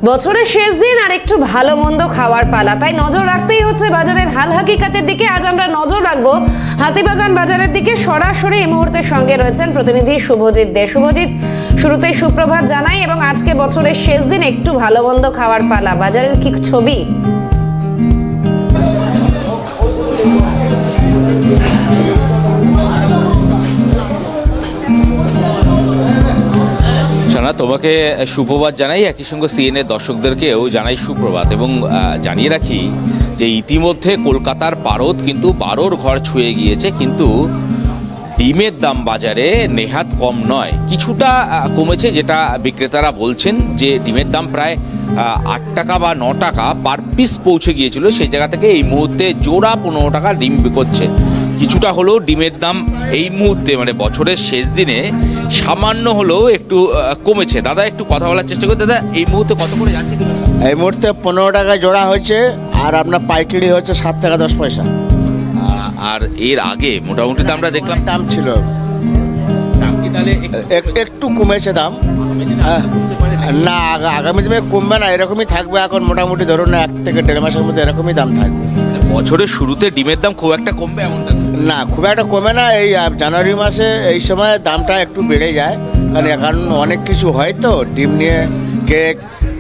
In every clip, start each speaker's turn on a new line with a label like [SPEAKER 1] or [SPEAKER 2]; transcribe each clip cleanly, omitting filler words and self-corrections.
[SPEAKER 1] বছরের শেষ দিন আর একটু ভালো মন্দ খাওয়ার পালা, তাই নজর রাখতেই হচ্ছে বাজারের হাল হাকিকাতের দিকে। আজ আমরা নজর রাখবো হাতিবাগান বাজারের দিকে। সরাসরি এই মুহূর্তের সঙ্গে রয়েছেন প্রতিনিধি শুভজিৎ দে। শুভজিৎ, শুরুতেই সুপ্রভাত জানাই এবং আজকে বছরের শেষ দিন একটু ভালো মন্দ খাওয়ার পালা, বাজারের কি ছবি?
[SPEAKER 2] তোমাকে সুপ্রভাত জানাই, একই সঙ্গে সিএনএ দর্শকদেরকেও জানাই সুপ্রভাত এবং জানিয়ে রাখি যে ইতিমধ্যে কলকাতার পারদ কিন্তু 12 ঘর ছুঁয়ে গিয়েছে, কিন্তু ডিমের দাম বাজারে নেহাত কম নয়, কিছুটা কমেছে। যেটা বিক্রেতারা বলছেন যে ডিমের দাম প্রায় 8 টাকা বা 9 টাকা পার পিস পৌঁছে গিয়েছিল, সেই জায়গা থেকে এই মুহূর্তে জোড়া 15 টাকা ডিম বিকোচ্ছে। কিছুটা হলেও ডিমের দাম এই মুহূর্তে মানে বছরের শেষ দিনে সামান্য হলেও একটু কমেছে। দাদা একটু কথা বলার চেষ্টা করি। দাদা এই মুহূর্তে কত করে যাচ্ছে?
[SPEAKER 3] এই মুহূর্তে 15 টাকা জোড়া হয়েছে, আর আপনার পাইকারি হচ্ছে 7 টাকা 10 পয়সা।
[SPEAKER 2] আর এর আগে মোটামুটি তো আমরা দেখলাম
[SPEAKER 3] দাম ছিল,
[SPEAKER 2] দাম কি তাহলে
[SPEAKER 3] একটু কমেছে দাম। না, আগামী দিনে কমবে না, এরকমই থাকবে। এখন মোটামুটি ধরুন 1 থেকে 1.5 মাসের মধ্যে এরকমই দাম থাকবে।
[SPEAKER 2] বছরের শুরুতে ডিমের দাম খুব একটা কমবে এমনটা
[SPEAKER 3] না, খুব একটা কমে না। এই জানুয়ারি মাসে এই সময় দামটা একটু বেড়ে যায়, কারণ এখন অনেক কিছু হয় তো, ডিম নিয়ে কেক,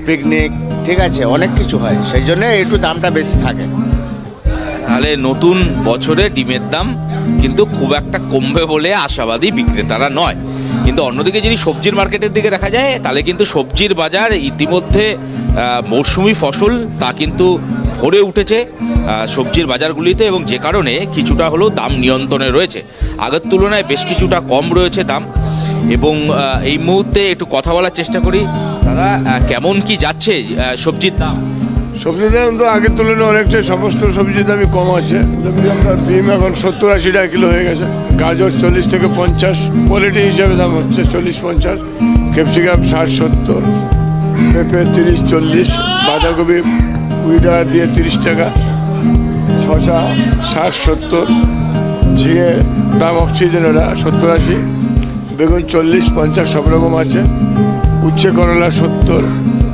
[SPEAKER 3] পিকনিক, ঠিক আছে, অনেক কিছু হয়, সেই জন্য একটু দামটা বেশি থাকে।
[SPEAKER 2] তাহলে নতুন বছরে ডিমের দাম কিন্তু খুব একটা কমবে বলে আশাবাদী বিক্রেতারা নয়। কিন্তু অন্যদিকে যদি সবজির মার্কেটের দিকে দেখা যায়, তাহলে কিন্তু সবজির বাজার ইতিমধ্যে মৌসুমি ফসল তা কিন্তু ভরে উঠেছে সবজির বাজারগুলিতে, এবং যে কারণে কিছুটা হলেও দাম নিয়ন্ত্রণে রয়েছে, আগের তুলনায় বেশ কিছুটা কম রয়েছে দাম। এবং এই মুহূর্তে একটু কথা বলার চেষ্টা করি। দাদা কেমন কি যাচ্ছে সবজির দাম?
[SPEAKER 4] সবজির দাম তো আগের তুলনায় অনেকটা, সমস্ত সবজির দামই কম আছে। যেমনি আপনার বিম এখন 70-80 টাকা কিলো হয়ে গেছে, গাজর 40 থেকে 50, কোয়ালিটি হিসাবে দাম হচ্ছে 40-50, ক্যাপসিকাম 60-70, পেঁপে 30-40, বাঁধাকপি 20 টাকা দিয়ে 30 টাকা, শশা 60-70, ঝিঙে দাম অক্সিজেন ওটা 70-80, বেগুন 40-50 সব রকম আছে, উচ্ছে করলা 70,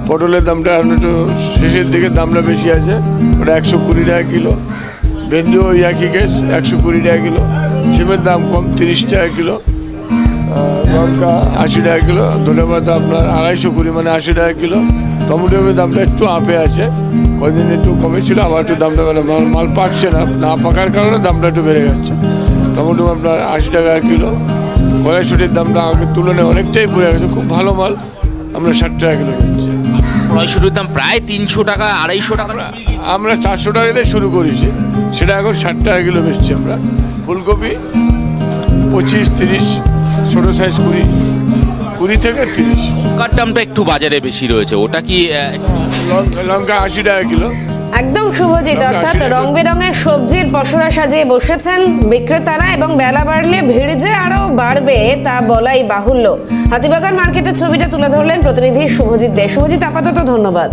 [SPEAKER 4] পটলের দামটা এখন একটু শেষের দিকে দামটা বেশি আছে, ওটা 120 টাকা কিলো, ভেন্ডি ওই একই কেস 120 টাকা কিলো, সিমের দাম কম 30 টাকা কিলো, লঙ্কা 80 টাকা কিলো, ধনেপাতা আপনার 250 মানে 80 টাকা কিলো, টমেটোর দামটা একটু আপে আছে, কদিন একটু কমেছিল, আবার একটু দামটা মানে মাল পাকছে না, না পাকার কারণে দামটা একটু বেড়ে যাচ্ছে। টমেটো আপনার 80 টাকা কিলো, কড়াইশুটির দামটা আগের তুলনায় অনেকটাই পড়ে গেছে, খুব ভালো মাল আমরা 60 টাকা কিলো কিনছি।
[SPEAKER 2] কড়াইশুটির দাম প্রায় 300 টাকা 250 টাকা,
[SPEAKER 4] আমরা 400 টাকা দিয়ে শুরু করেছি, সেটা এখন 60 টাকা কিলো বেচছি আমরা। ফুলকপি 25-30, ছোটো সাইজ 20 থেকে 30।
[SPEAKER 2] লঙ্কার দামটা একটু বাজারে বেশি রয়েছে, ওটা কি?
[SPEAKER 4] লঙ্কা 80 টাকা কিলো।
[SPEAKER 1] একদম শুভজিৎ, অর্থাৎ রং বেরঙের সবজির পসরা সাজিয়ে বসেছেন বিক্রেতারা এবং বেলা বাড়লে ভিড় যে আরো বাড়বে তা বলাই বাহুল্য। হাতিবাগান মার্কেটের ছবিটা তুলে ধরলেন প্রতিনিধি শুভজিৎ দে। শুভজিৎ, আপাতত ধন্যবাদ।